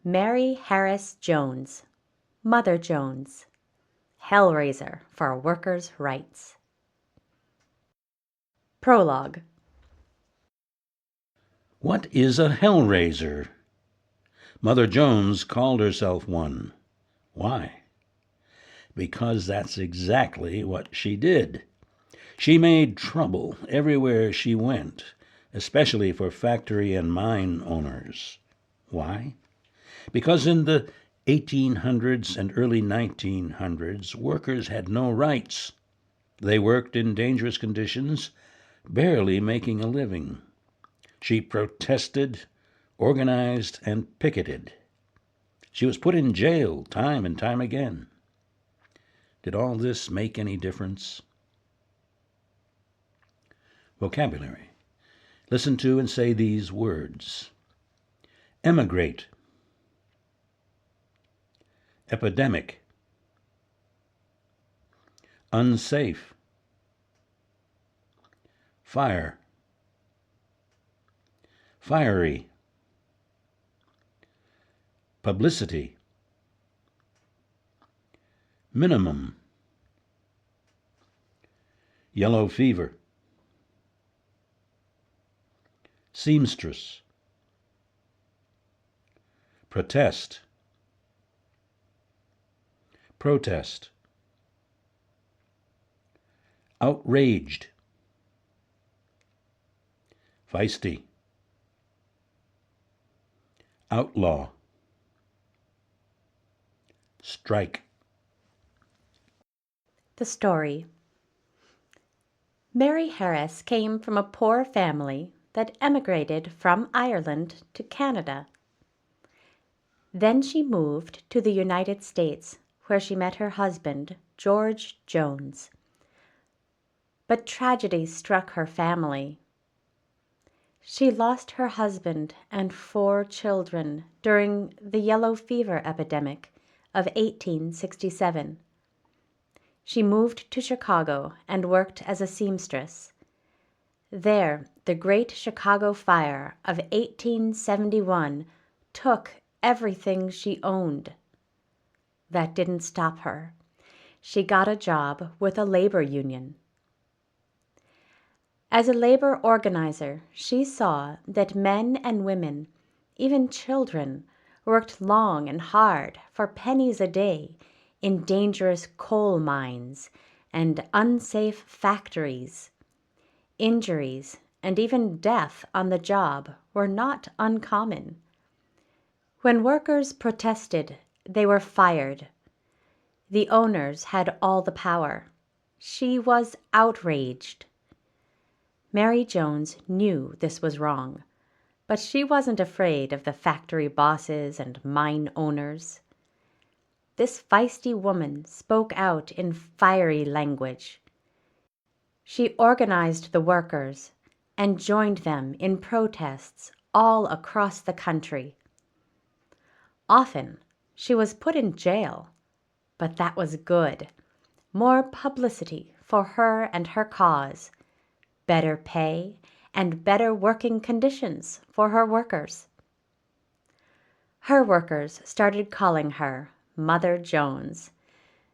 Mary Harris Jones, Mother Jones, Hellraiser for workers' rights. Prologue. What is a hellraiser? Mother Jones called herself one. Why? Because that's exactly what she did. She made trouble everywhere she went, especially for factory and mine owners. Why? Because in the 1800s and early 1900s, workers had no rights. They worked in dangerous conditions, barely making a living. She protested, organized, and picketed. She was put in jail time and time again. Did all this make any difference? Vocabulary. Listen to and say these words. Emigrate. Epidemic. Unsafe. Fire. Fiery. Publicity. Minimum. Yellow fever. Seamstress. Protest. Protest. Outraged. Feisty. Outlaw. Strike. The story. Mary Harris came from a poor family that emigrated from Ireland to Canada. Then she moved to the United States, where she met her husband, George Jones. But tragedy struck her family. She lost her husband and 4 children during the yellow fever epidemic of 1867. She moved to Chicago and worked as a seamstress. There, the Great Chicago Fire of 1871 took everything she owned. That didn't stop her. She got a job with a labor union. As a labor organizer, she saw that men and women, even children, worked long and hard for pennies a day in dangerous coal mines and unsafe factories. Injuries and even death on the job were not uncommon. When workers protested, they were fired. The owners had all the power. She was outraged. Mary Jones knew this was wrong, but she wasn't afraid of the factory bosses and mine owners. This feisty woman spoke out in fiery language. She organized the workers and joined them in protests all across the country. Often she was put in jail, but that was good. More publicity for her and her cause. Better pay, and better working conditions for her workers. Her workers started calling her Mother Jones,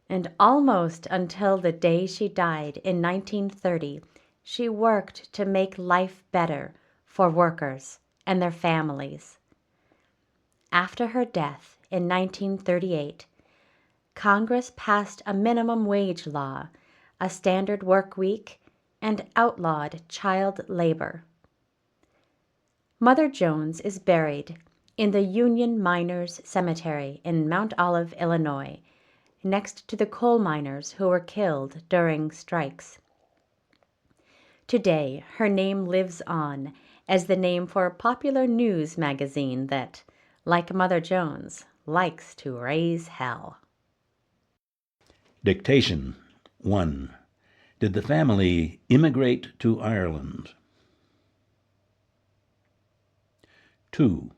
and almost until the day she died in 1930, she worked to make life better for workers and their families. After her death in 1938, Congress passed a minimum wage law, a standard work week, and outlawed child labor. Mother Jones is buried in the Union Miners Cemetery in Mount Olive, Illinois, next to the coal miners who were killed during strikes. Today, her name lives on as the name for a popular news magazine that, like Mother Jones, likes to raise hell. Dictation 1. Did the family immigrate to Ireland? 2.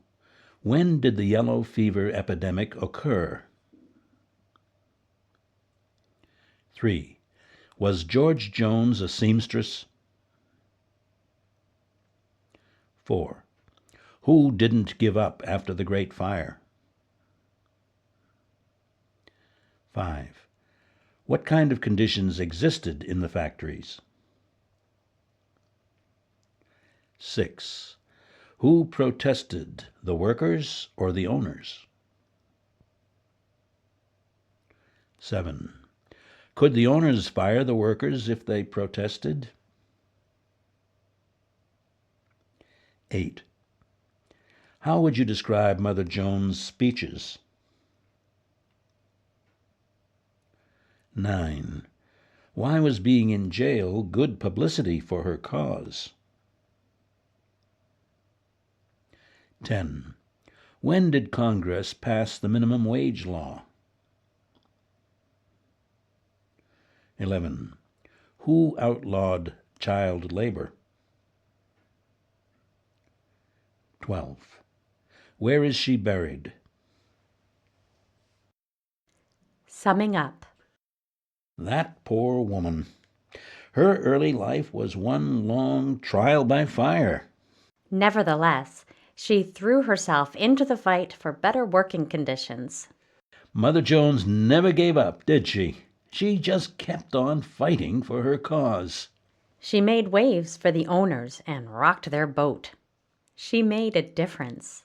When did the yellow fever epidemic occur? 3. Was George Jones a seamstress? 4. Who didn't give up after the Great Fire? 5. What kind of conditions existed in the factories? 6. Who protested, the workers or the owners? 7. Could the owners fire the workers if they protested? 8. How would you describe Mother Jones' speeches? 9. Why was being in jail good publicity for her cause? 10. When did Congress pass the minimum wage law? 11. Who outlawed child labor? 12. Where is she buried? Summing up. That poor woman. Her early life was one long trial by fire. Nevertheless, she threw herself into the fight for better working conditions. Mother Jones never gave up, did she? She just kept on fighting for her cause. She made waves for the owners and rocked their boat. She made a difference.